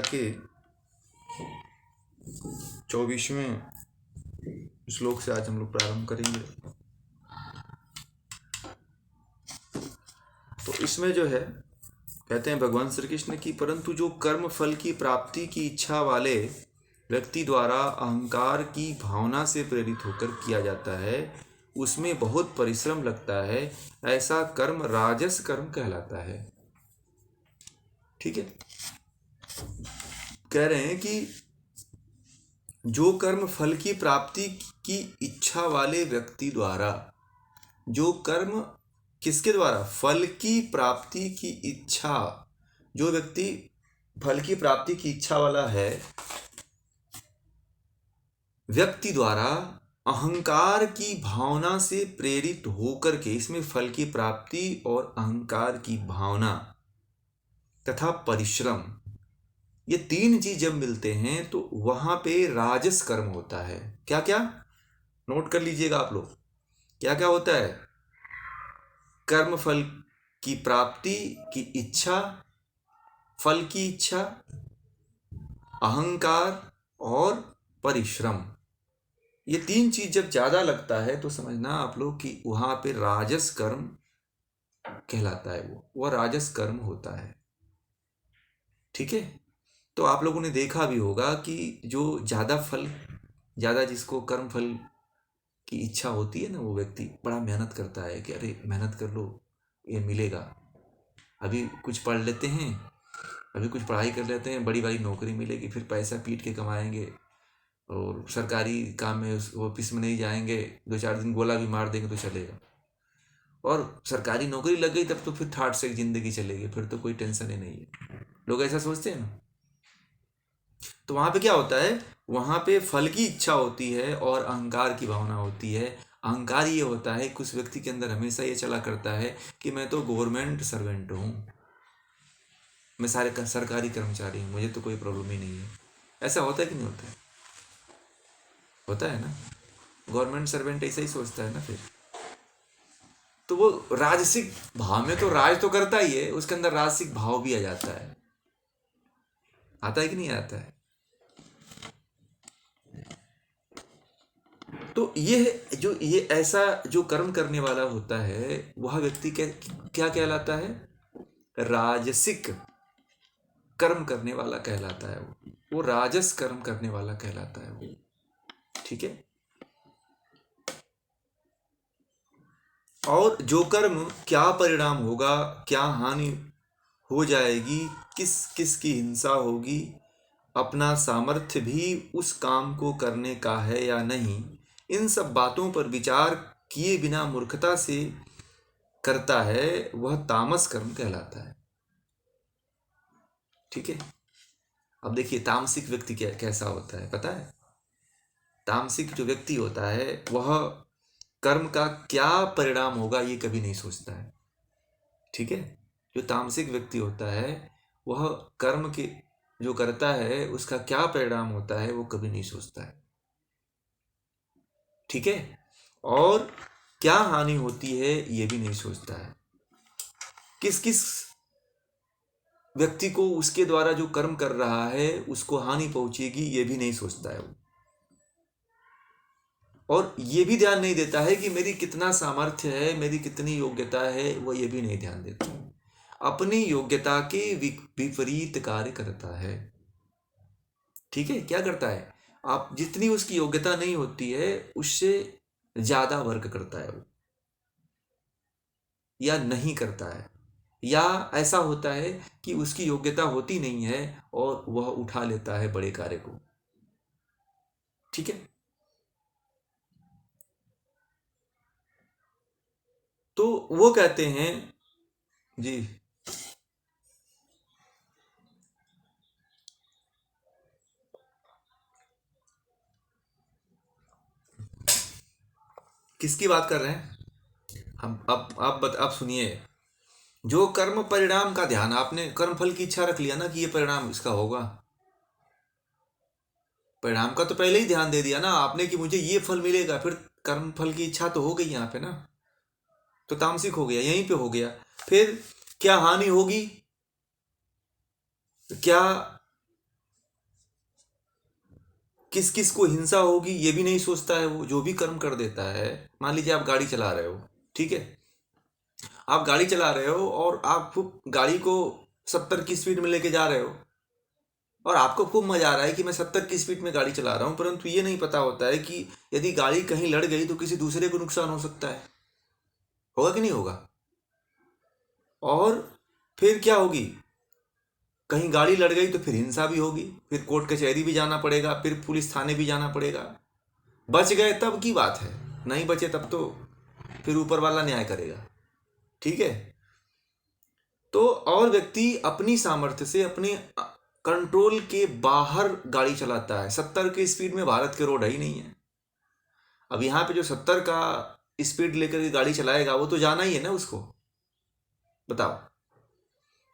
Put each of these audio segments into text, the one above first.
के 24वें श्लोक से आज हम लोग प्रारंभ करेंगे। तो इसमें जो है कहते हैं भगवान श्री कृष्ण की परंतु जो कर्म फल की प्राप्ति की इच्छा वाले व्यक्ति द्वारा अहंकार की भावना से प्रेरित होकर किया जाता है उसमें बहुत परिश्रम लगता है, ऐसा कर्म राजस कर्म कहलाता है। ठीक है, कह रहे हैं कि जो कर्म फल की प्राप्ति की इच्छा वाले व्यक्ति द्वारा, जो कर्म किसके द्वारा, फल की प्राप्ति की इच्छा, जो व्यक्ति फल की प्राप्ति की इच्छा वाला है व्यक्ति द्वारा अहंकार की भावना से प्रेरित होकर के, इसमें फल की प्राप्ति और अहंकार की भावना तथा परिश्रम, ये तीन चीज जब मिलते हैं तो वहां पे राजस कर्म होता है। क्या क्या नोट कर लीजिएगा आप लोग, क्या क्या होता है? कर्म फल की प्राप्ति की इच्छा, फल की इच्छा, अहंकार और परिश्रम, ये तीन चीज जब ज्यादा लगता है तो समझना आप लोग कि वहां पे राजस कर्म कहलाता है, वो राजस कर्म होता है। ठीक है, तो आप लोगों ने देखा भी होगा कि जो ज्यादा जिसको कर्म फल की इच्छा होती है ना, वो व्यक्ति बड़ा मेहनत करता है कि अरे मेहनत कर लो, ये मिलेगा। अभी कुछ पढ़ लेते हैं, अभी कुछ पढ़ाई कर लेते हैं, बड़ी बड़ी नौकरी मिलेगी, फिर पैसा पीट के कमाएंगे और सरकारी काम में उस ऑफिस में नहीं जाएंगे, 2-4 दिन गोला भी मार देंगे तो चलेगा, और सरकारी नौकरी लग गई तब तो फिर ठाट से जिंदगी चलेगी, फिर तो कोई टेंशन ही नहीं है। लोग ऐसा सोचते हैं ना। तो वहां पे क्या होता है, वहां पे फल की इच्छा होती है और अहंकार की भावना होती है। अहंकार ये होता है कि उस व्यक्ति के अंदर हमेशा ये चला करता है कि मैं तो गवर्नमेंट सर्वेंट हूं, मैं सरकारी कर्मचारी हूं, मुझे तो कोई प्रॉब्लम ही नहीं है। ऐसा होता है कि नहीं होता है? होता है ना। गवर्नमेंट सर्वेंट ऐसा ही सोचता है ना। फिर तो वो राजसिक भाव में तो राज तो करता ही है, उसके अंदर राजसिक भाव भी आ जाता है। आता है कि नहीं आता है? तो ये ऐसा जो कर्म करने वाला होता है वह व्यक्ति क्या कहलाता है? राजसिक कर्म करने वाला कहलाता है। वो राजस कर्म करने वाला कहलाता है वो। ठीक है, और जो कर्म क्या परिणाम होगा, क्या हानि हो जाएगी, किस किस की हिंसा होगी, अपना सामर्थ्य भी उस काम को करने का है या नहीं, इन सब बातों पर विचार किए बिना मूर्खता से करता है, वह तामस कर्म कहलाता है। ठीक है, अब देखिए तामसिक व्यक्ति कैसा होता है पता है? तामसिक जो व्यक्ति होता है वह कर्म का क्या परिणाम होगा ये कभी नहीं सोचता है। ठीक है, जो तामसिक व्यक्ति होता है वह कर्म के जो करता है उसका क्या परिणाम होता है वो कभी नहीं सोचता है। ठीक है, और क्या हानि होती है ये भी नहीं सोचता है। किस किस व्यक्ति को उसके द्वारा जो कर्म कर रहा है उसको हानि पहुंचेगी ये भी नहीं सोचता है वो। और ये भी ध्यान नहीं देता है कि मेरी कितना सामर्थ्य है, मेरी कितनी योग्यता है, वो ये भी नहीं ध्यान देता। अपनी योग्यता के विपरीत कार्य करता है। ठीक है, क्या करता है? आप जितनी उसकी योग्यता नहीं होती है उससे ज्यादा वर्क करता है वो, या नहीं करता है, या ऐसा होता है कि उसकी योग्यता होती नहीं है और वह उठा लेता है बड़े कार्य को। ठीक है, तो वो कहते हैं जी, किसकी बात कर रहे हैं हम? अब सुनिए। जो कर्म परिणाम का ध्यान, आपने कर्म फल की इच्छा रख लिया ना कि ये परिणाम इसका होगा, परिणाम का तो पहले ही ध्यान दे दिया ना आपने कि मुझे ये फल मिलेगा, फिर कर्म फल की इच्छा तो हो गई यहाँ पे ना, तो तामसिक हो गया, यहीं पे हो गया। फिर क्या हानि होगी, क्या किस किस को हिंसा होगी ये भी नहीं सोचता है। वो जो भी कर्म कर देता है, मान लीजिए आप गाड़ी चला रहे हो, ठीक है, आप गाड़ी चला रहे हो और आप खूब गाड़ी को 70 की स्पीड में लेके जा रहे हो और आपको खूब मजा आ रहा है कि मैं 70 की स्पीड में गाड़ी चला रहा हूं, परंतु ये नहीं पता होता है कि यदि गाड़ी कहीं लड़ गई तो किसी दूसरे को नुकसान हो सकता है। होगा कि नहीं होगा? और फिर क्या होगी, कहीं गाड़ी लड़ गई तो फिर हिंसा भी होगी, फिर कोर्ट कचहरी भी जाना पड़ेगा, फिर पुलिस थाने भी जाना पड़ेगा। बच गए तब की बात है, नहीं बचे तब तो फिर ऊपर वाला न्याय करेगा। ठीक है। तो और व्यक्ति अपनी सामर्थ्य से अपने कंट्रोल के बाहर गाड़ी चलाता है। 70 की स्पीड में भारत के रोड है ही नहीं है। अब यहाँ पे जो 70 का स्पीड लेकर के गाड़ी चलाएगा वो तो जाना ही है ना उसको। बताओ,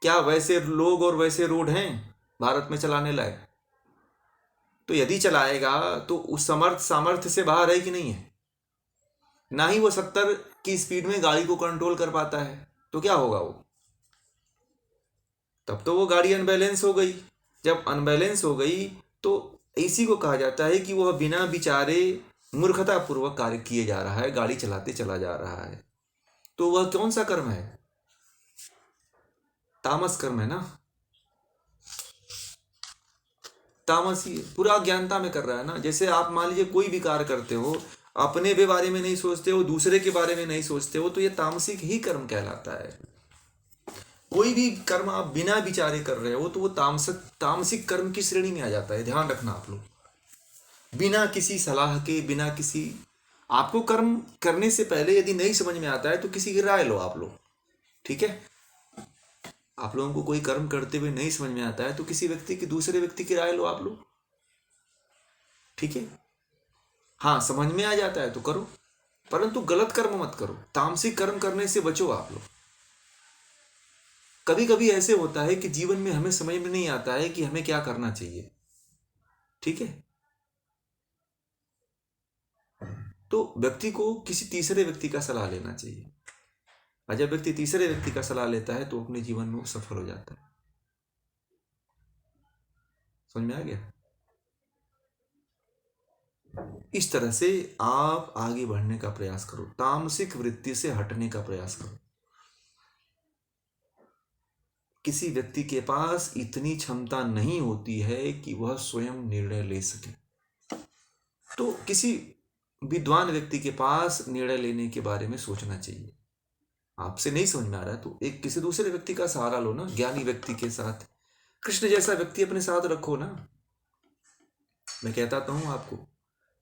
क्या वैसे लोग और वैसे रोड हैं भारत में चलाने लायक? तो यदि चलाएगा तो उस सामर्थ्य से बाहर है कि नहीं है? ना ही वो 70 की स्पीड में गाड़ी को कंट्रोल कर पाता है, तो क्या होगा वो? तब तो वो गाड़ी अनबैलेंस हो गई। जब अनबैलेंस हो गई तो इसी को कहा जाता है कि वह बिना विचारे मूर्खतापूर्वक कार्य किए जा रहा है, गाड़ी चलाते चला जा रहा है। तो वह कौन सा कर्म है? तामस कर्म है ना। तामसी पूरा अज्ञानता में कर रहा है ना। जैसे आप मान लीजिए कोई भी कार्य करते हो, अपने भी बारे में नहीं सोचते हो, दूसरे के बारे में नहीं सोचते हो, तो ये तामसिक ही कर्म कहलाता है। कोई भी कर्म आप बिना विचारे कर रहे हो तो वो तामसिक कर्म की श्रेणी में आ जाता है। ध्यान रखना आप लोग। बिना किसी सलाह के, बिना किसी, आपको कर्म करने से पहले यदि नहीं समझ में आता है तो किसी की राय लो आप लोग। ठीक है। आप लोगों को कोई कर्म करते हुए नहीं समझ में आता है तो किसी व्यक्ति की, दूसरे व्यक्ति की राय लो आप लोग। ठीक है। हाँ, समझ में आ जाता है तो करो, परंतु गलत कर्म मत करो। तामसिक कर्म करने से बचो आप लोग। कभी कभी ऐसे होता है कि जीवन में हमें समझ में नहीं आता है कि हमें क्या करना चाहिए। ठीक है। तो व्यक्ति को किसी तीसरे व्यक्ति का सलाह लेना चाहिए, और जब व्यक्ति तीसरे व्यक्ति का सलाह लेता है तो अपने जीवन में सफल हो जाता है। समझ में आ गया? इस तरह से आप आगे बढ़ने का प्रयास करो, तामसिक वृत्ति से हटने का प्रयास करो। किसी व्यक्ति के पास इतनी क्षमता नहीं होती है कि वह स्वयं निर्णय ले सके, तो किसी विद्वान व्यक्ति के पास निर्णय लेने के बारे में सोचना चाहिए। आपसे नहीं समझ में आ रहा है तो एक किसी दूसरे व्यक्ति का सहारा लो ना, ज्ञानी व्यक्ति के साथ। कृष्ण जैसा व्यक्ति अपने साथ रखो ना। मैं कहता तो हूं आपको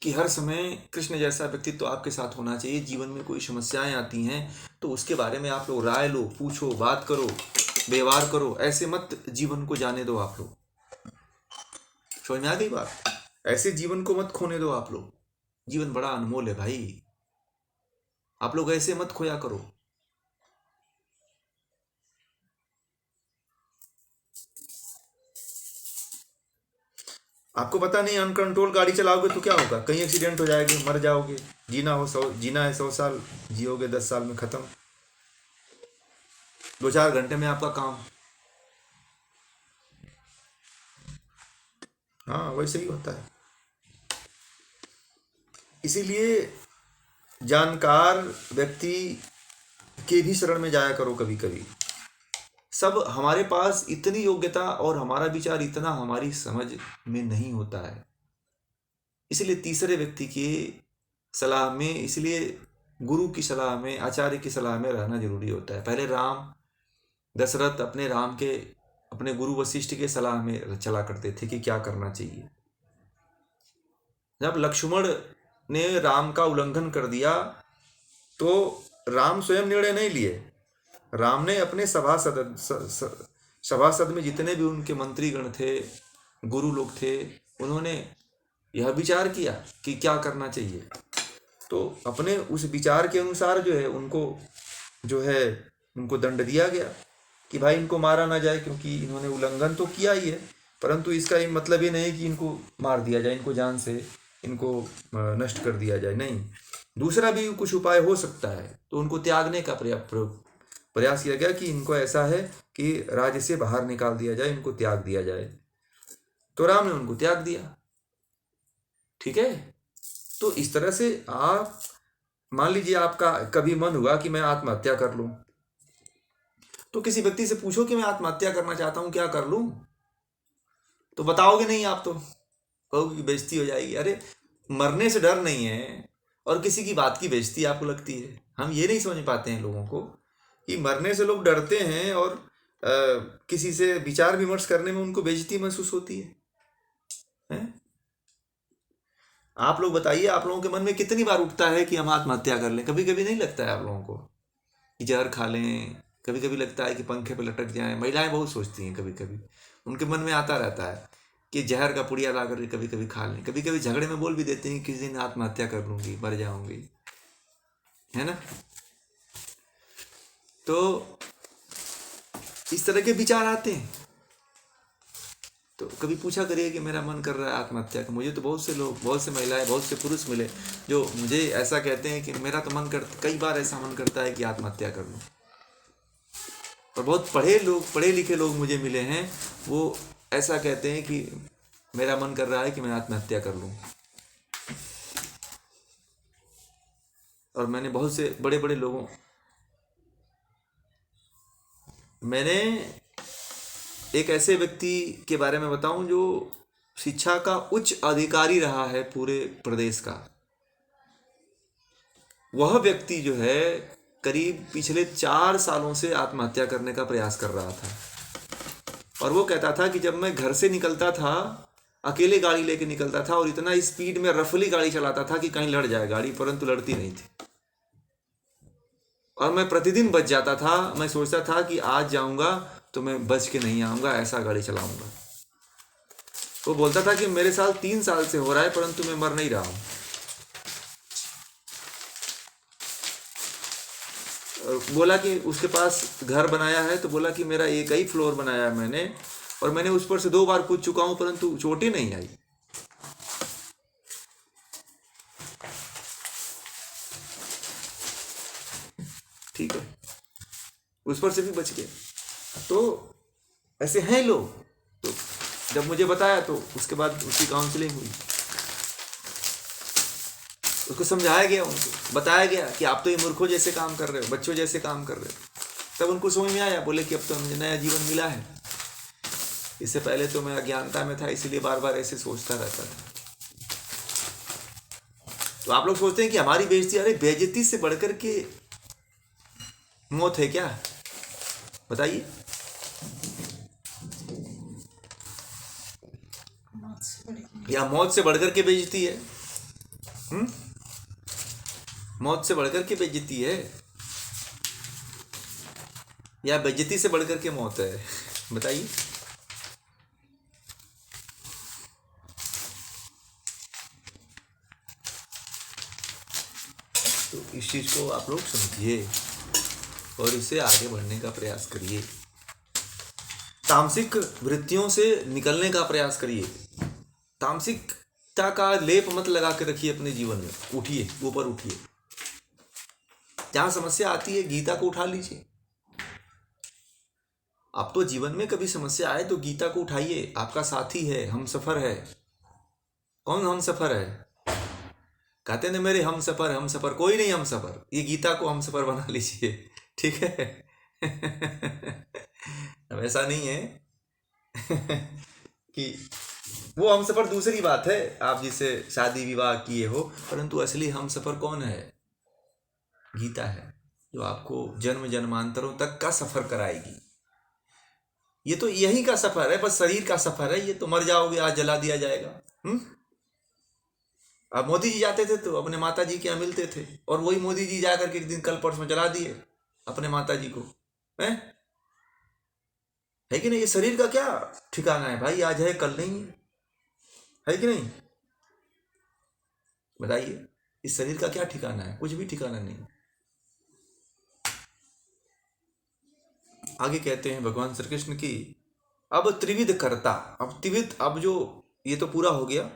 कि हर समय कृष्ण जैसा व्यक्तित्व तो आपके साथ होना चाहिए। जीवन में कोई समस्याएं आती हैं तो उसके बारे में आप लोग राय लो, पूछो, बात करो, व्यवहार करो। ऐसे मत जीवन को जाने दो आप लोग। समझ में आ गई बात? ऐसे जीवन को मत खोने दो आप लोग। जीवन बड़ा अनमोल है भाई, आप लोग ऐसे मत खोया करो। आपको पता नहीं, अनकंट्रोल गाड़ी चलाओगे तो क्या होगा, कहीं एक्सीडेंट हो जाएगा, मर जाओगे। जीना है 100 साल, जियोगे 10 साल में खत्म। 2-4 घंटे में आपका काम। हाँ, वैसे ही होता है। इसीलिए जानकार व्यक्ति के भी शरण में जाया करो कभी कभी। सब हमारे पास इतनी योग्यता और हमारा विचार इतना हमारी समझ में नहीं होता है। इसलिए तीसरे व्यक्ति की सलाह में, इसलिए गुरु की सलाह में, आचार्य की सलाह में रहना जरूरी होता है। पहले दशरथ अपने गुरु वशिष्ठ के सलाह में चला करते थे कि क्या करना चाहिए। जब लक्ष्मण ने राम का उल्लंघन कर दिया तो राम स्वयं निर्णय नहीं लिए। राम ने अपने सभासद में जितने भी उनके मंत्रीगण थे, गुरु लोग थे, उन्होंने यह विचार किया कि क्या करना चाहिए। तो अपने उस विचार के अनुसार उनको दंड दिया गया कि भाई इनको मारा ना जाए, क्योंकि इन्होंने उल्लंघन तो किया ही है, परंतु इसका ये मतलब ये नहीं कि इनको मार दिया जाए, इनको जान से इनको नष्ट कर दिया जाए। नहीं, दूसरा भी कुछ उपाय हो सकता है। तो उनको त्यागने का प्रयास किया गया कि इनको ऐसा है कि राज्य से बाहर निकाल दिया जाए, इनको त्याग दिया जाए। तो राम ने उनको त्याग दिया। ठीक है। तो इस तरह से आप मान लीजिए आपका कभी मन हुआ कि मैं आत्महत्या कर लूं, तो किसी व्यक्ति से पूछो कि मैं आत्महत्या करना चाहता हूं, क्या कर लूं, तो बताओगे नहीं आप, तो कहोगे कि बेइज्जती हो जाएगी। अरे मरने से डर नहीं है और किसी की बात की बेइज्जती आपको लगती है। हम ये नहीं समझ पाते हैं लोगों को कि मरने से लोग डरते हैं और किसी से विचार विमर्श करने में उनको बेइज्जती महसूस होती है? आप लोग बताइए, आप लोगों के मन में कितनी बार उठता है कि हम आत्महत्या कर लें? कभी कभी नहीं लगता है आप लोगों को कि जहर खा लें? कभी कभी लगता है कि पंखे पर लटक जाएं? महिलाएं बहुत सोचती हैं, कभी कभी उनके मन में आता रहता है कि जहर का पुड़िया ला कर कभी कभी खा लें। कभी कभी झगड़े में बोल भी देते हैं किसी दिन आत्महत्या कर लूंगी, मर जाऊंगी, है ना। तो इस तरह के विचार आते हैं। तो कभी पूछा करिए कि मेरा मन कर रहा है आत्महत्या का। मुझे तो बहुत से लोग, बहुत से महिलाएं, बहुत से पुरुष मिले जो मुझे ऐसा कहते हैं कि मेरा तो मन करता, कई बार ऐसा मन करता है कि आत्महत्या कर लूं। और बहुत पढ़े लिखे लोग मुझे मिले हैं, वो ऐसा कहते हैं कि मेरा मन कर रहा है कि मैं आत्महत्या कर लूं। और मैंने बहुत से बड़े बड़े लोगों, मैंने एक ऐसे व्यक्ति के बारे में बताऊं जो शिक्षा का उच्च अधिकारी रहा है पूरे प्रदेश का। वह व्यक्ति जो है करीब पिछले 4 सालों से आत्महत्या करने का प्रयास कर रहा था। और वो कहता था कि जब मैं घर से निकलता था, अकेले गाड़ी लेके निकलता था और इतना स्पीड में रफली गाड़ी चलाता था कि कहीं लड़ जाए गाड़ी, परंतु लड़ती नहीं थी। और मैं प्रतिदिन बच जाता था। मैं सोचता था कि आज जाऊंगा तो मैं बच के नहीं आऊंगा, ऐसा गाड़ी चलाऊंगा। वो बोलता था कि मेरे साथ 3 साल से हो रहा है परंतु मैं मर नहीं रहा हूं। बोला कि उसके पास घर बनाया है, तो बोला कि मेरा एक ही फ्लोर बनाया है मैंने, और मैंने उस पर से 2 बार कूद चुका हूं परंतु चोट ही नहीं आई। ठीक है, उस पर से भी बच गए। तो ऐसे हैं लोग। तो जब मुझे बताया तो उसके बाद उसकी काउंसलिंग हुई, उसको समझाया गया, उनको बताया गया कि आप तो ये मूर्खों जैसे काम कर रहे हो, बच्चों जैसे काम कर रहे हो। तब उनको समझ में आया, बोले कि अब तो मुझे नया जीवन मिला है, इससे पहले तो मैं अज्ञानता में था, इसीलिए बार बार ऐसे सोचता रहता था। तो आप लोग सोचते हैं कि हमारी बेइज्जती, अरे बेइज्जती से बढ़कर के मौत है क्या? बताइए। या मौत से बढ़कर के बेइज्जती है? मौत से बढ़कर के बेइज्जती है या बेइज्जती से बढ़कर के मौत है? बताइए। तो इस चीज को आप लोग समझिए और इससे आगे बढ़ने का प्रयास करिए। तामसिक वृत्तियों से निकलने का प्रयास करिए। तामसिकता का लेप मत लगा के रखिए अपने जीवन में। उठिए, ऊपर उठिए। जहां समस्या आती है गीता को उठा लीजिए। आप तो जीवन में कभी समस्या आए तो गीता को उठाइए, आपका साथी है, हम सफर है। कौन हम सफर है? कहते ना मेरे हम सफर, कोई नहीं हम सफर। ये गीता को हम सफर बना लीजिए, ठीक है। अब ऐसा नहीं है कि वो हम सफर दूसरी बात है, आप जिससे शादी विवाह किए हो, परंतु असली हम सफर कौन है? गीता है, जो आपको जन्म जन्मांतरों तक का सफर कराएगी। ये तो यही का सफर है, बस शरीर का सफर है। ये तो मर जाओगे, आज जला दिया जाएगा। अब मोदी जी जाते थे तो अपने माता जी के यहाँ मिलते थे, और वही मोदी जी जाकर के एक दिन कल परसों जला दिए अपने माता जी को, है कि नहीं? ये शरीर का क्या ठिकाना है भाई? आज है कल नहीं है कि नहीं? बताइए, इस शरीर का क्या ठिकाना है? कुछ भी ठिकाना नहीं। आगे कहते हैं भगवान श्री कृष्ण की, अब त्रिविध कर्ता, अब जो ये तो पूरा हो गया।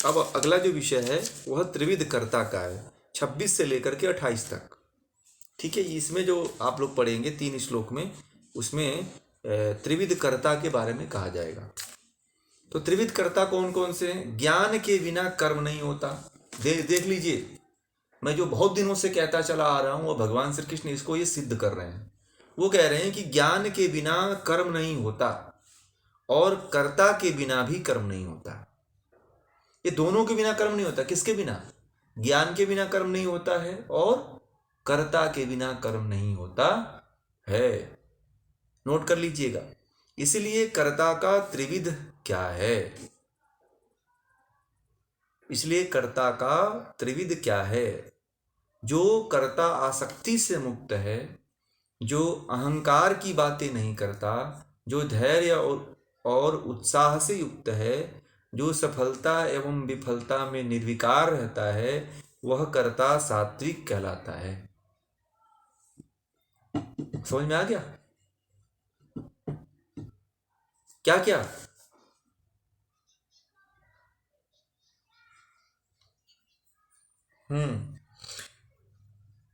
अब अगला जो विषय है वह त्रिविध कर्ता का है, 26 से लेकर के 28 तक। ठीक है, इसमें जो आप लोग पढ़ेंगे 3 श्लोक में, उसमें त्रिविध कर्ता के बारे में कहा जाएगा। तो त्रिविध कर्ता कौन कौन से हैं? ज्ञान के बिना कर्म नहीं होता। देख लीजिए, मैं जो बहुत दिनों से कहता चला आ रहा हूं, वो भगवान श्री कृष्ण इसको ये सिद्ध कर रहे हैं। वो कह रहे हैं कि ज्ञान के बिना कर्म नहीं होता और कर्ता के बिना भी कर्म नहीं होता। ये दोनों के बिना कर्म नहीं होता। किसके बिना? ज्ञान के बिना कर्म नहीं होता है और कर्ता के बिना कर्म नहीं होता है। नोट कर लीजिएगा। इसलिए कर्ता का त्रिविध क्या है? इसलिए कर्ता का त्रिविध क्या है? जो कर्ता आसक्ति से मुक्त है, जो अहंकार की बातें नहीं करता, जो धैर्य और उत्साह से युक्त है, जो सफलता एवं विफलता में निर्विकार रहता है, वह कर्ता सात्विक कहलाता है। समझ में आ गया? क्या क्या?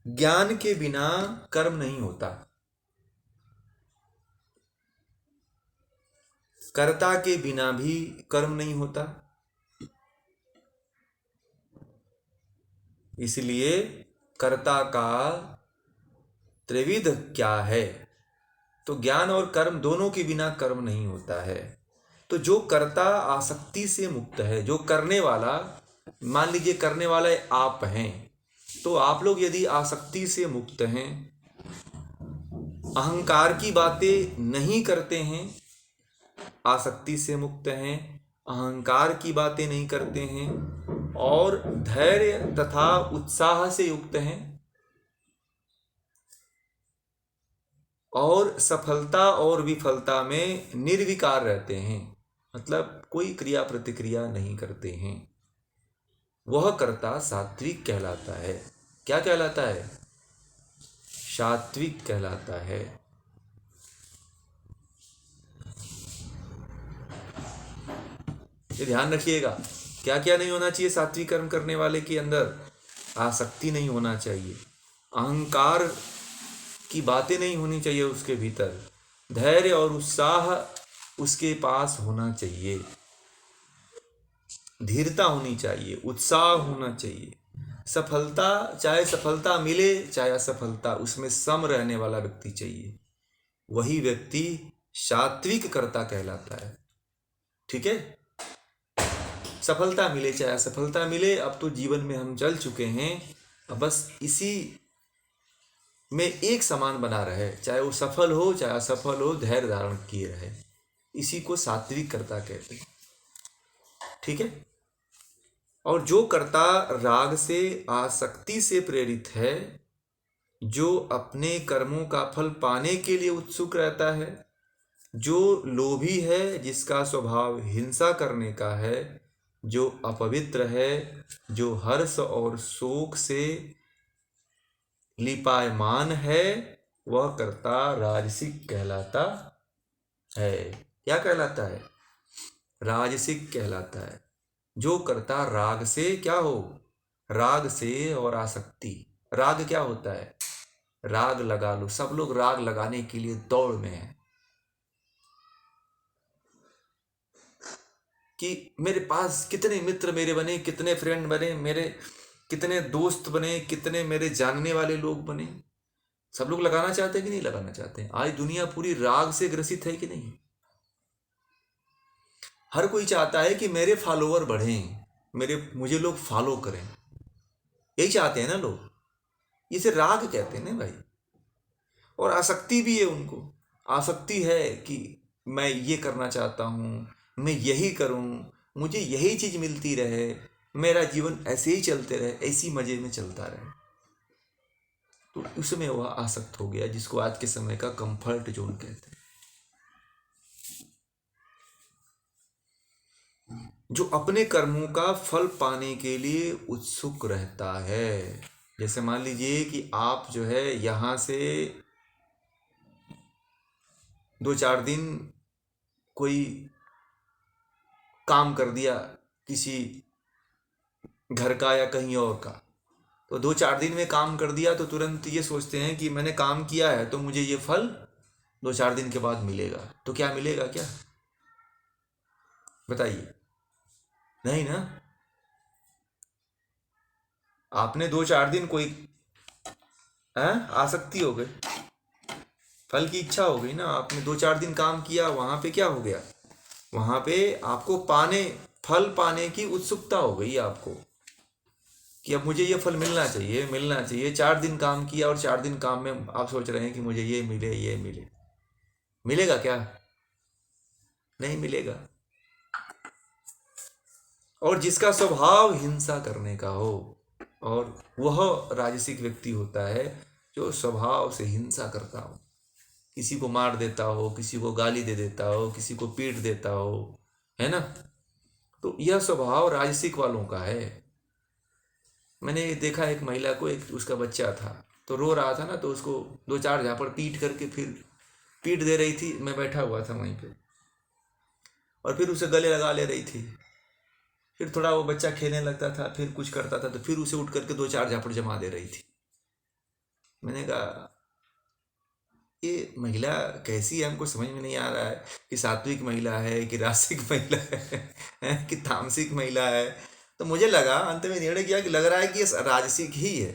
ज्ञान के बिना कर्म नहीं होता, कर्ता के बिना भी कर्म नहीं होता। इसलिए कर्ता का त्रिविध क्या है? तो ज्ञान और कर्म दोनों के बिना कर्म नहीं होता है। तो जो कर्ता आसक्ति से मुक्त है, जो करने वाला, मान लीजिए करने वाला आप हैं, तो आप लोग यदि आसक्ति से मुक्त हैं, अहंकार की बातें नहीं करते हैं, आसक्ति से मुक्त हैं, अहंकार की बातें नहीं करते हैं और धैर्य तथा उत्साह से युक्त हैं और सफलता और विफलता में निर्विकार रहते हैं, मतलब कोई क्रिया प्रतिक्रिया नहीं करते हैं, वह कर्ता सात्विक कहलाता है। क्या कहलाता है? सात्विक कहलाता है। ये ध्यान रखिएगा। क्या क्या नहीं होना चाहिए सात्विक कर्म करने वाले के अंदर? आसक्ति नहीं होना चाहिए, अहंकार की बातें नहीं होनी चाहिए उसके भीतर, धैर्य और उत्साह उसके पास होना चाहिए, धीरता होनी चाहिए, उत्साह होना चाहिए, सफलता, चाहे सफलता मिले चाहे असफलता, उसमें सम रहने वाला व्यक्ति चाहिए। वही व्यक्ति सात्विक कर्ता कहलाता है। ठीक है? सफलता मिले चाहे असफलता मिले, अब तो जीवन में हम चल चुके हैं, अब बस इसी में एक समान बना रहे, चाहे वो सफल हो चाहे असफल हो, धैर्य धारण किए रहे। इसी को सात्विक कर्ता कहते हैं। ठीक है? और जो कर्ता राग से, आसक्ति से प्रेरित है, जो अपने कर्मों का फल पाने के लिए उत्सुक रहता है, जो लोभी है, जिसका स्वभाव हिंसा करने का है, जो अपवित्र है, जो हर्ष और शोक से लिपायमान है, वह कर्ता राजसिक कहलाता है। क्या कहलाता है? राजसिक कहलाता है। जो कर्ता राग से, क्या हो? राग से और आसक्ति। राग क्या होता है? राग लगा लो। सब लोग राग लगाने के लिए दौड़ में हैं कि मेरे पास कितने मित्र मेरे बने, कितने फ्रेंड बने मेरे, कितने दोस्त बने, कितने मेरे जानने वाले लोग बने। सब लोग लगाना चाहते हैं कि नहीं लगाना चाहते हैं? आज दुनिया पूरी राग से ग्रसित है कि नहीं? हर कोई चाहता है कि मेरे फॉलोवर बढ़ें, मुझे लोग फॉलो करें। यही चाहते हैं ना लोग। इसे राग कहते हैं ना भाई। और आसक्ति भी है उनको। आसक्ति है कि मैं ये करना चाहता हूँ, मैं यही करूँ, मुझे यही चीज़ मिलती रहे, मेरा जीवन ऐसे ही चलते रहे, ऐसी मज़े में चलता रहे। तो उसमें वह आसक्त हो गया, जिसको आज के समय का कंफर्ट जोन कहते हैं। जो अपने कर्मों का फल पाने के लिए उत्सुक रहता है। जैसे मान लीजिए कि आप जो है यहाँ से 2-4 दिन कोई काम कर दिया, किसी घर का या कहीं और का, तो 2-4 दिन में काम कर दिया तो तुरंत ये सोचते हैं कि मैंने काम किया है तो मुझे ये फल 2-4 दिन के बाद मिलेगा। तो क्या मिलेगा? क्या बताइए, नहीं ना। आपने 2-4 दिन कोई आसक्ति हो गई, फल की इच्छा हो गई ना। आपने 2-4 दिन काम किया, वहां पे क्या हो गया, वहां पे आपको फल पाने की उत्सुकता हो गई आपको कि अब मुझे ये फल मिलना चाहिए, मिलना चाहिए। 4 दिन काम किया और 4 दिन काम में आप सोच रहे हैं कि मुझे ये मिले, ये मिले। मिलेगा क्या? नहीं मिलेगा। और जिसका स्वभाव हिंसा करने का हो, और वह राजसिक व्यक्ति होता है जो स्वभाव से हिंसा करता हो, किसी को मार देता हो, किसी को गाली दे देता हो, किसी को पीट देता हो, है ना। तो यह स्वभाव राजसिक वालों का है। मैंने देखा एक महिला को, एक उसका बच्चा था तो रो रहा था ना, तो उसको 2-4 झापड़ पीट करके फिर पीट दे रही थी। मैं बैठा हुआ था वहीं पे, और फिर उसे गले लगा ले रही थी। फिर थोड़ा वो बच्चा खेलने लगता था, फिर कुछ करता था, तो फिर उसे उठ करके 2-4 झापड़ जमा दे रही थी। मैंने कहा ये महिला कैसी है, हमको समझ में नहीं आ रहा है कि सात्विक महिला है कि रासिक महिला है कि तामसिक महिला है। तो मुझे लगा, अंत में निर्णय किया कि लग रहा है कि ये राजसिक ही है।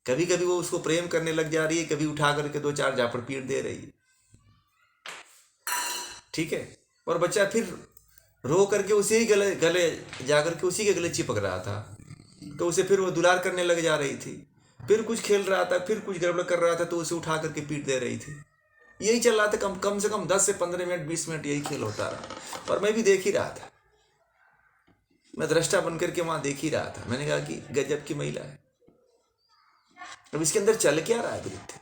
कभी कभी वो उसको प्रेम करने लग जा रही है, कभी उठा करके 2-4 झापड़ पीट दे रही है। ठीक है। और बच्चा फिर रो करके उसी ही गले गले जा करके उसी के गले चिपक रहा था, तो उसे फिर वो दुलार करने लग जा रही थी। फिर कुछ खेल रहा था, फिर कुछ गड़बड़ कर रहा था, तो उसे उठा करके पीट दे रही थी। यही चल रहा था, कम कम से कम 10 से 15 मिनट, 20 मिनट यही खेल होता रहा। और मैं भी देख ही रहा था, मैं दृष्टा बनकर के वहां देख ही रहा था। मैंने कहा कि गजब की महिला है। अब इसके अंदर चल क्या रहा है वृत्ति?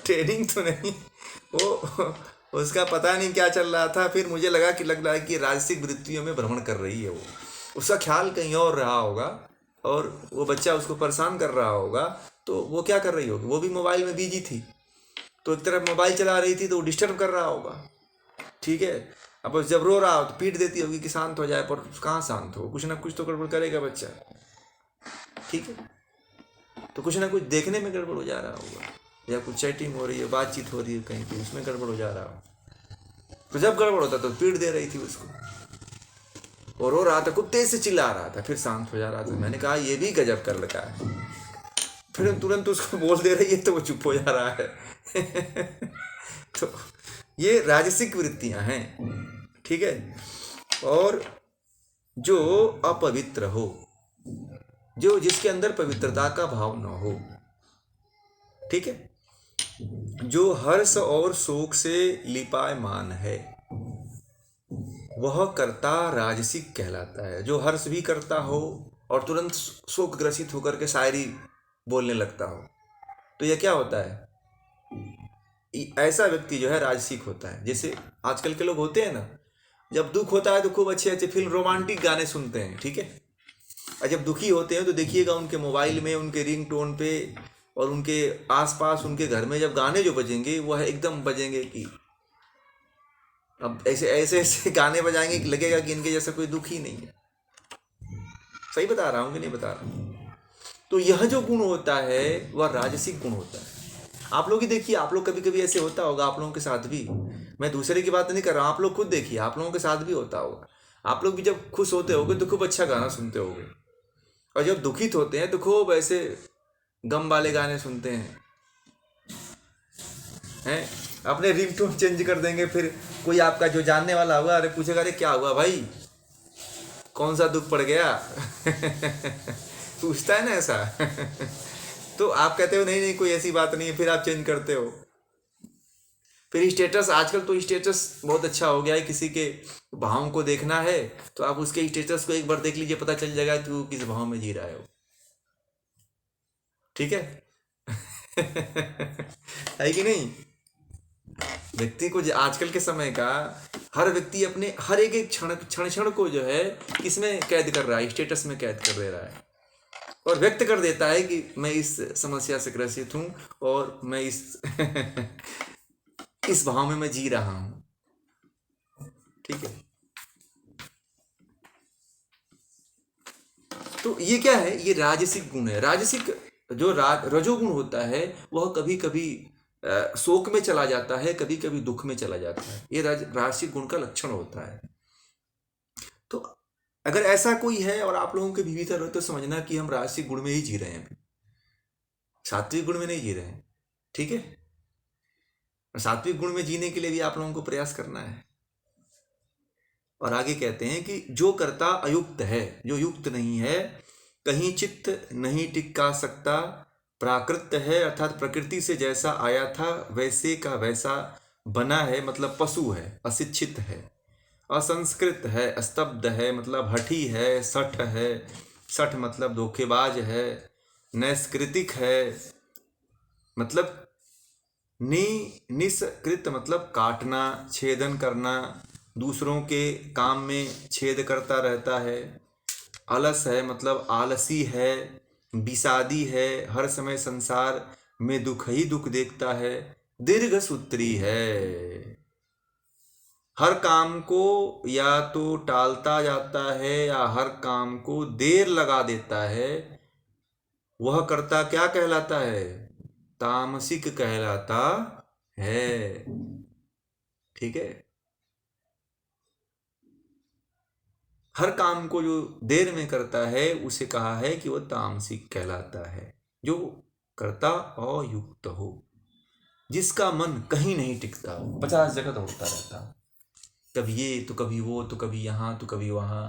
ट्रेनिंग तो नहीं, वो उसका पता नहीं क्या चल रहा था। फिर मुझे लगा कि लग रहा है कि राजसिक वृत्तियों में भ्रमण कर रही है वो, उसका ख्याल कहीं और रहा होगा, और वो बच्चा उसको परेशान कर रहा होगा। तो वो क्या कर रही होगी, वो भी मोबाइल में बिजी थी, तो एक तरफ मोबाइल चला रही थी, तो वो डिस्टर्ब कर रहा होगा। ठीक है। अब जब रो रहा हो तो पीट देती होगी कि शांत हो जाए, पर कहाँ शांत हो, कुछ ना कुछ तो गड़बड़ करेगा बच्चा। ठीक है। तो कुछ ना कुछ देखने में गड़बड़ हो जा रहा होगा, या कुछ चैटिंग हो रही है, बातचीत हो रही है कहीं पे, उसमें गड़बड़ हो जा रहा हो। तो जब गड़बड़ होता तो पीट दे रही थी उसको, और रो रहा था, खूब तेज से चिल्ला रहा था, फिर शांत हो जा रहा था। मैंने कहा ये भी गजब कर रखा है। फिर तुरंत उसको बोल दे रही है तो वो चुप हो जा रहा है। तो ये राजसिक वृत्तियां हैं। ठीक है। और जो अपवित्र हो, जो जिसके अंदर पवित्रता का भाव न हो, ठीक है, जो हर्ष और शोक से लिपायमान है, वह कर्ता राजसिक कहलाता है। जो हर्ष भी करता हो और तुरंत शोक ग्रसित होकर के शायरी बोलने लगता हो, तो यह क्या होता है, ऐसा व्यक्ति जो है राजसिक होता है। जैसे आजकल के लोग होते हैं ना, जब दुख होता है तो खूब अच्छे अच्छे फिल्म रोमांटिक गाने सुनते हैं। ठीक है। और जब दुखी होते हैं तो देखिएगा उनके मोबाइल में, उनके रिंग टोन पे और उनके आसपास, उनके घर में जब गाने जो बजेंगे वह एकदम बजेंगे कि अब ऐसे ऐसे ऐसे गाने बजाएंगे कि लगेगा कि इनके जैसा कोई दुख ही नहीं है। सही बता रहा हूँ कि नहीं बता रहा हूँ? तो यह जो गुण होता है वह राजसिक गुण होता है। आप लोग ही देखिए, आप लोग कभी कभी ऐसे होता होगा आप लोगों के साथ भी। मैं दूसरे की बात नहीं कर रहा हूँ, आप लोग खुद देखिए, आप लोगों के साथ भी होता होगा। आप लोग भी जब खुश होते होगे तो खूब अच्छा गाना सुनते होगे, और जब दुखित होते हैं तो खूब ऐसे गम वाले गाने सुनते हैं। अपने रिंगटोन चेंज कर देंगे। फिर कोई आपका जो जानने वाला होगा, अरे पूछेगा अरे क्या हुआ भाई, कौन सा दुख पड़ गया? पूछता है ना ऐसा। तो आप कहते हो नहीं नहीं कोई ऐसी बात नहीं है, फिर आप चेंज करते हो। फिर स्टेटस, आजकल तो स्टेटस बहुत अच्छा हो गया है। किसी के भावों को देखना है तो आप उसके स्टेटस को एक बार देख लीजिए, पता चल जाएगा कि वो किस भाव में जी रहा है वो। ठीक है। है कि नहीं? व्यक्ति को आजकल के समय का हर व्यक्ति अपने हर एक एक क्षण क्षण क्षण को जो है किसमें कैद कर रहा है, स्टेटस में कैद कर दे रहा है, और व्यक्त कर देता है कि मैं इस समस्या से ग्रसित हूं और मैं इस इस भाव में मैं जी रहा हूं। ठीक है। तो ये क्या है, ये राजसिक गुण है। राजसिक जो रजोगुण होता है वह कभी कभी शोक में चला जाता है, कभी कभी दुख में चला जाता है। ये राजसिक गुण का लक्षण होता है। तो अगर ऐसा कोई है और आप लोगों के भीतर हो तो समझना कि हम राजसिक गुण में ही जी रहे हैं, अभी सात्विक गुण में नहीं जी रहे हैं। ठीक है, सात्विक गुण में जीने के लिए भी आप लोगों को प्रयास करना है। और आगे कहते हैं कि जो कर्ता अयुक्त है, जो युक्त नहीं है, कहीं चित्त नहीं टिका सकता, प्राकृत है अर्थात प्रकृति से जैसा आया था वैसे का वैसा बना है, मतलब पशु है, अशिक्षित है, असंस्कृत है, स्तब्ध है मतलब हठी है, सठ है, सठ मतलब धोखेबाज है, नैस्कृतिक है मतलब निष्कृत मतलब काटना, छेदन करना, दूसरों के काम में छेद करता रहता है, अलस है मतलब आलसी है, विषादी है, हर समय संसार में दुख ही दुख देखता है, दीर्घ सूत्री है, हर काम को या तो टालता जाता है या हर काम को देर लगा देता है, वह कर्ता क्या कहलाता है? तामसिक कहलाता है। ठीक है, हर काम को जो देर में करता है उसे कहा है कि वह तामसिक कहलाता है। जो कर्ता अयुक्त हो, जिसका मन कहीं नहीं टिकता हो, 50 जगह दौड़ता रहता, कभी ये तो कभी वो तो कभी यहां तो कभी वहां।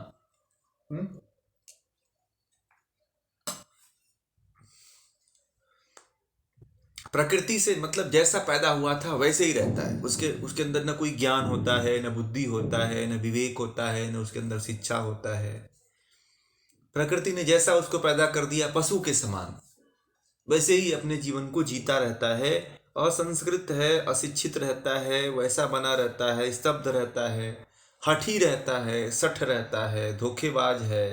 प्रकृति से मतलब जैसा पैदा हुआ था वैसे ही रहता है, उसके उसके अंदर न कोई ज्ञान होता है, न बुद्धि होता है, न विवेक होता है, न उसके अंदर शिक्षा होता है। प्रकृति ने जैसा उसको पैदा कर दिया पशु के समान, वैसे ही अपने जीवन को जीता रहता है। असंस्कृत है, अशिक्षित रहता है, वैसा बना रहता है, स्तब्ध रहता है, हठी रहता है, सठ रहता है, धोखेबाज है।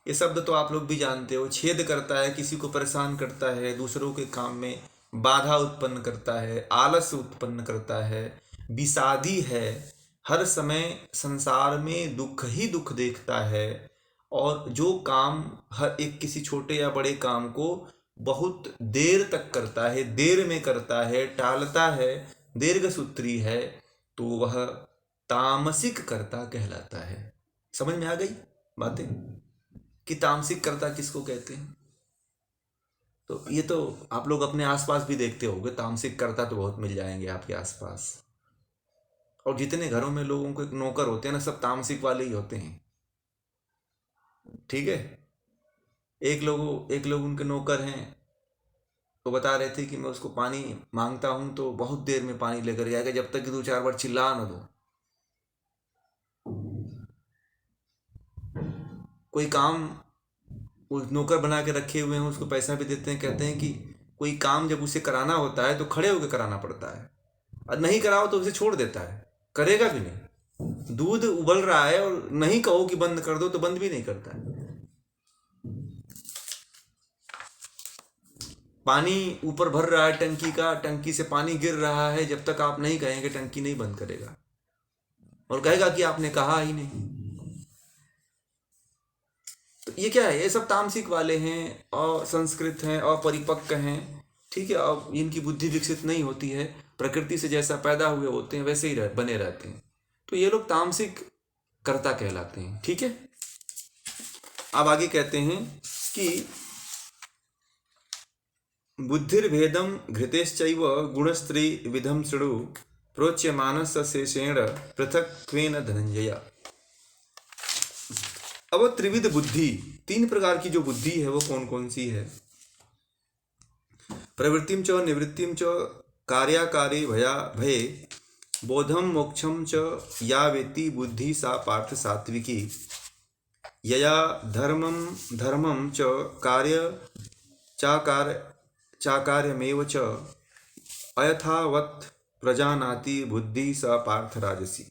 ये शब्द तो आप लोग भी जानते हो। छेद करता है, किसी को परेशान करता है, दूसरों के काम में बाधा उत्पन्न करता है, आलस उत्पन्न करता है, विषादी है, हर समय संसार में दुख ही दुख देखता है, और जो काम हर एक किसी छोटे या बड़े काम को बहुत देर तक करता है, देर में करता है, टालता है, दीर्घसूत्री है, तो वह तामसिक कर्ता कहलाता है। समझ में आ गई बातें कि तामसिक कर्ता किसको कहते हैं? तो ये तो आप लोग अपने आसपास भी देखते होंगे, तामसिक कर्ता तो बहुत मिल जाएंगे आपके आसपास। और जितने घरों में लोगों को एक नौकर होते हैं ना, सब तामसिक वाले ही होते हैं। ठीक है, एक लोग उनके नौकर हैं, तो बता रहे थे कि मैं उसको पानी मांगता हूं तो बहुत देर में पानी लेकर जाएगा, जब तक कि 2-4 बार चिल्ला ना दो। कोई काम वो नौकर बना के रखे हुए हैं, उसको पैसा भी देते हैं, कहते हैं कि कोई काम जब उसे कराना होता है तो खड़े होकर कराना पड़ता है, और नहीं कराओ तो उसे छोड़ देता है, करेगा भी नहीं। दूध उबल रहा है और नहीं कहो कि बंद कर दो तो बंद भी नहीं करता है। पानी ऊपर भर रहा है टंकी का, टंकी से पानी गिर रहा है, जब तक आप नहीं कहेंगे टंकी नहीं बंद करेगा, और कहेगा कि आपने कहा ही नहीं। तो ये क्या है? ये सब तामसिक वाले हैं, असंस्कृत हैं, अपरिपक्व हैं। ठीक है, अब इनकी बुद्धि विकसित नहीं होती है, प्रकृति से जैसा पैदा हुए होते हैं वैसे ही बने रहते हैं, तो ये लोग तामसिक कर्ता कहलाते हैं। ठीक है, अब आगे कहते हैं कि बुद्धिर्भेदम घृतेश्चैव गुणस्त्री विधम शृणु प्रोच्यमानस शेषेण पृथक्त्वेन धनंजय। अब त्रिविध बुद्धि, 3 प्रकार की जो बुद्धि है वो कौन कौन सी है? प्रवृत्तिम च निवृत्तिम च कार्याकारी भया भये बोधम मोक्षम च या वेत्ति बुद्धि सा पार्थ सात्विकी यया धर्मम धर्मम च कार्य चाकार्यमेव च अयथावत् प्रजानाति बुद्धि सा पार्थ राजसी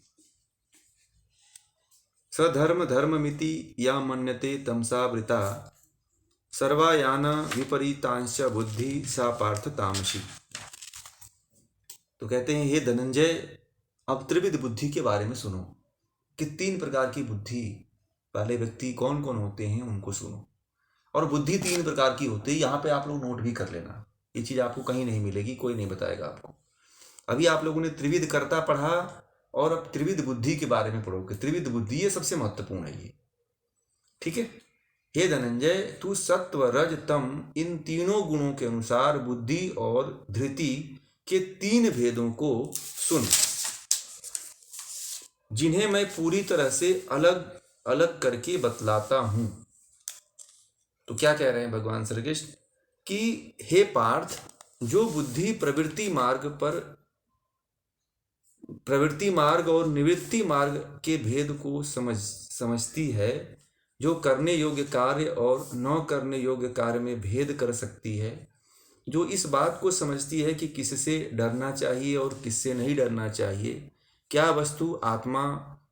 सधर्म धर्ममिति या मन्यते तमसा वृता सर्वायान विपरीतांश बुद्धि सा पार्थ तामसी। तो कहते हैं हे धनंजय, अब त्रिविध बुद्धि के बारे में सुनो कि 3 प्रकार की बुद्धि वाले व्यक्ति कौन कौन होते हैं, उनको सुनो। और बुद्धि 3 प्रकार की होती है, यहाँ पे आप लोग नोट भी कर लेना। ये चीज़ आपको कहीं नहीं मिलेगी, कोई नहीं बताएगा आपको। अभी आप लोगों ने त्रिविध कर्ता पढ़ा और अब त्रिविध बुद्धि के बारे में पढ़ोगे। त्रिविध बुद्धि ये सबसे महत्वपूर्ण है ये, ठीक है। हे धनंजय, तू सत्व रज तम इन तीनों गुणों के अनुसार बुद्धि और धृति के 3 भेदों को सुन, जिन्हें मैं पूरी तरह से अलग अलग करके बतलाता हूं। तो क्या कह रहे हैं भगवान श्री कृष्ण कि हे पार्थ, जो बुद्धि प्रवृत्ति मार्ग और निवृत्ति मार्ग के भेद को समझती है, जो करने योग्य कार्य और न करने योग्य कार्य में भेद कर सकती है, जो इस बात को समझती है कि किससे डरना चाहिए और किससे नहीं डरना चाहिए, क्या वस्तु आत्मा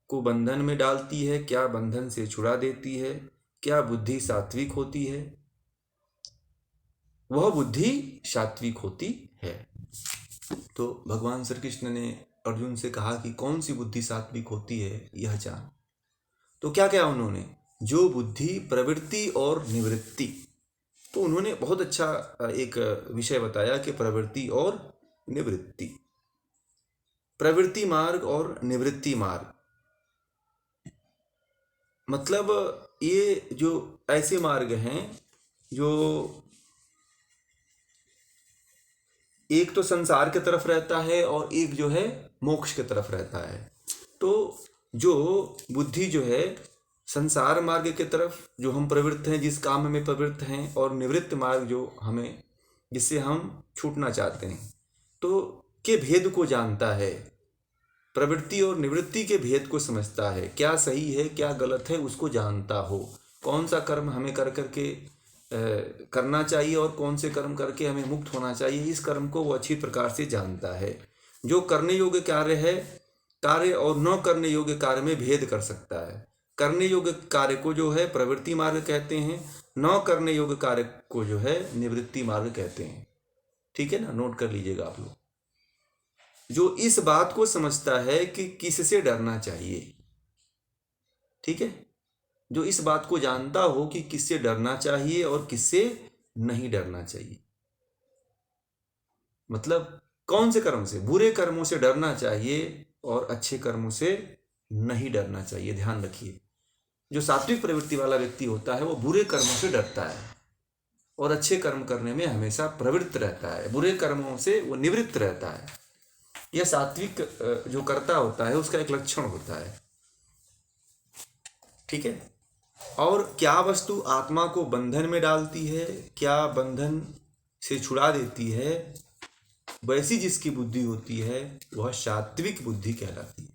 को बंधन में डालती है, क्या बंधन से छुड़ा देती है, क्या बुद्धि सात्विक होती है, वह बुद्धि सात्विक होती है। तो भगवान श्री कृष्ण ने अर्जुन से कहा कि कौन सी बुद्धि सात्विक होती है यह जान। तो क्या क्या उन्होंने, जो बुद्धि प्रवृत्ति और निवृत्ति, तो उन्होंने बहुत अच्छा एक विषय बताया कि प्रवृत्ति और निवृत्ति, प्रवृत्ति मार्ग और निवृत्ति मार्ग, मतलब ये जो ऐसे मार्ग हैं जो एक तो संसार की तरफ रहता है और एक जो है मोक्ष की तरफ रहता है। तो जो बुद्धि जो है संसार मार्ग की तरफ जो हम प्रवृत्त हैं, जिस काम में प्रवृत्त हैं, और निवृत्त मार्ग जो हमें जिससे हम छूटना चाहते हैं, तो के भेद को जानता है, प्रवृत्ति और निवृत्ति के भेद को समझता है, क्या सही है क्या गलत है उसको जानता हो, कौन सा कर्म हमें कर करके करना चाहिए और कौन से कर्म करके हमें मुक्त होना चाहिए, इस कर्म को वो अच्छी प्रकार से जानता है। जो करने योग्य कार्य है, कार्य और न करने योग्य कार्य में भेद कर सकता है। करने योग्य कार्य को जो है प्रवृत्ति मार्ग कहते हैं, न करने योग्य कार्य को जो है निवृत्ति मार्ग कहते हैं। ठीक है ना, नोट कर लीजिएगा आप लोग। जो इस बात को समझता है कि किससे डरना चाहिए, ठीक है, जो इस बात को जानता हो कि किससे डरना चाहिए और किससे नहीं डरना चाहिए, मतलब कौन से कर्म से, बुरे कर्मों से डरना चाहिए और अच्छे कर्मों से नहीं डरना चाहिए। ध्यान रखिए, जो सात्विक प्रवृत्ति वाला व्यक्ति होता है वो बुरे कर्मों से डरता है और अच्छे कर्म करने में हमेशा प्रवृत्त रहता है, बुरे कर्मों से वो निवृत्त रहता है। यह सात्विक जो कर्ता होता है उसका एक लक्षण होता है, ठीक है। और क्या वस्तु आत्मा को बंधन में डालती है, क्या बंधन से छुड़ा देती है, वैसी जिसकी बुद्धि होती है वह सात्विक बुद्धि कहलाती है।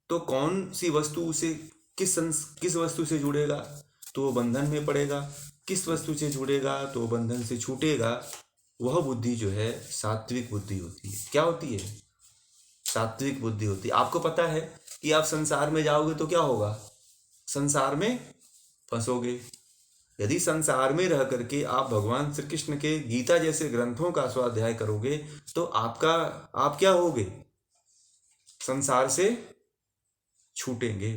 तो कौन सी वस्तु उसे किस वस्तु से जुड़ेगा तो वो बंधन में पड़ेगा, किस वस्तु से जुड़ेगा तो बंधन से छूटेगा, वह बुद्धि जो है सात्विक बुद्धि होती है। क्या होती है? सात्विक बुद्धि होती है। आपको पता है कि आप संसार में जाओगे तो क्या होगा, संसार में फंसोगे। यदि संसार में रह करके आप भगवान श्री कृष्ण के गीता जैसे ग्रंथों का स्वाध्याय करोगे तो आप क्या होगे, संसार से छूटेंगे।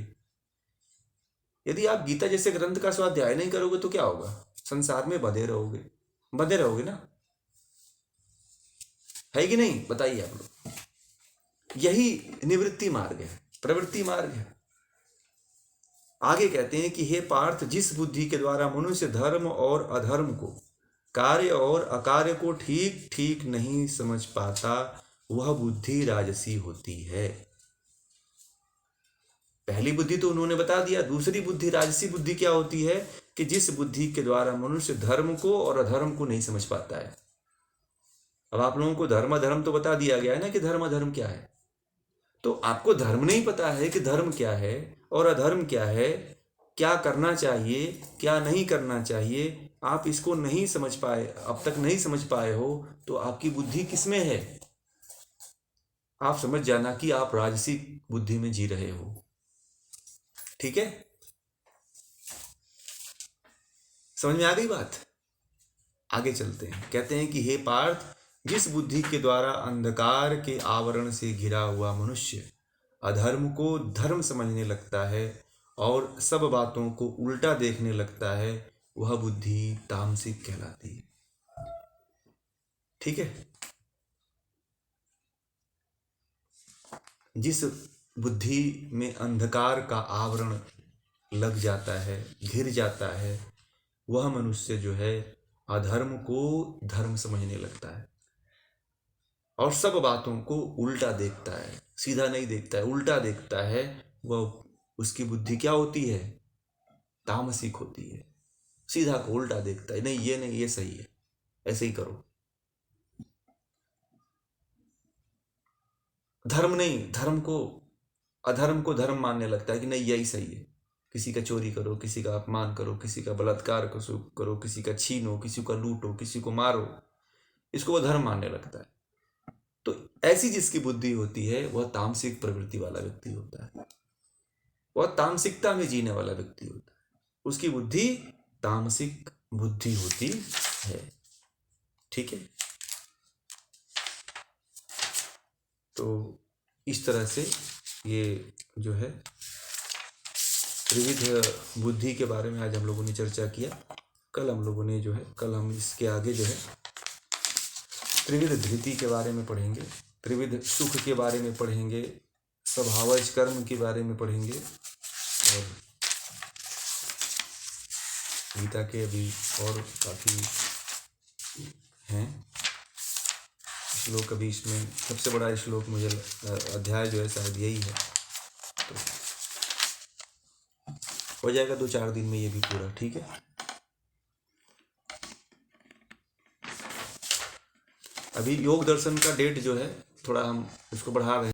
यदि आप गीता जैसे ग्रंथ का स्वाध्याय नहीं करोगे तो क्या होगा, संसार में बंधे रहोगे ना, है कि नहीं, बताइए आप लोग। यही निवृत्ति मार्ग है, प्रवृत्ति मार्ग है। आगे कहते हैं कि हे पार्थ, जिस बुद्धि के द्वारा मनुष्य धर्म और अधर्म को, कार्य और अकार्य को ठीक ठीक नहीं समझ पाता, वह बुद्धि राजसी होती है। पहली बुद्धि तो उन्होंने बता दिया। दूसरी बुद्धि, राजसी बुद्धि क्या होती है कि जिस बुद्धि के द्वारा मनुष्य धर्म को और अधर्म को नहीं समझ पाता है। अब आप लोगों को धर्म अधर्म तो बता दिया गया है ना कि धर्म अधर्म क्या है। तो आपको धर्म नहीं पता है कि धर्म क्या है और अधर्म क्या है, क्या करना चाहिए क्या नहीं करना चाहिए, आप इसको नहीं समझ पाए, अब तक नहीं समझ पाए हो, तो आपकी बुद्धि किसमें है? आप समझ जाना कि आप राजसी बुद्धि में जी रहे हो। ठीक है, समझ में आ गई बात? आगे चलते हैं। कहते हैं कि हे पार्थ, जिस बुद्धि के द्वारा अंधकार के आवरण से घिरा हुआ मनुष्य अधर्म को धर्म समझने लगता है और सब बातों को उल्टा देखने लगता है, वह बुद्धि तामसिक कहलाती है। ठीक है। जिस बुद्धि में अंधकार का आवरण लग जाता है, घिर जाता है, वह मनुष्य जो है अधर्म को धर्म समझने लगता है और सब बातों को उल्टा देखता है, सीधा नहीं देखता है, उल्टा देखता है। वह उसकी बुद्धि क्या होती है? तामसिक होती है। सीधा को उल्टा देखता है, नहीं ये नहीं, ये सही है, ऐसे ही करो। धर्म नहीं, अधर्म को धर्म मानने लगता है कि नहीं यही सही है। किसी का चोरी करो, किसी का अपमान करो, किसी का बलात्कार करो, किसी का छीनो, किसी का लूटो, किसी को मारो, इसको वह धर्म मानने लगता है। तो ऐसी जिसकी बुद्धि होती है वह तामसिक प्रवृत्ति वाला व्यक्ति होता है, वह तामसिकता में जीने वाला व्यक्ति होता है, उसकी बुद्धि तामसिक बुद्धि होती है। ठीक है। तो इस तरह से ये जो है त्रिविध बुद्धि के बारे में आज हम लोगों ने चर्चा किया। कल हम इसके आगे जो है त्रिविध धृति के बारे में पढ़ेंगे, त्रिविध सुख के बारे में पढ़ेंगे, स्वभावज कर्म के बारे में पढ़ेंगे और गीता के अभी और काफ़ी हैं श्लोक। अभी इसमें सबसे बड़ा श्लोक मुझे अध्याय जो है शायद यही है, तो हो जाएगा 2-4 दिन में ये भी पूरा। ठीक है। अभी योग दर्शन का डेट जो है थोड़ा हम उसको बढ़ा रहे हैं।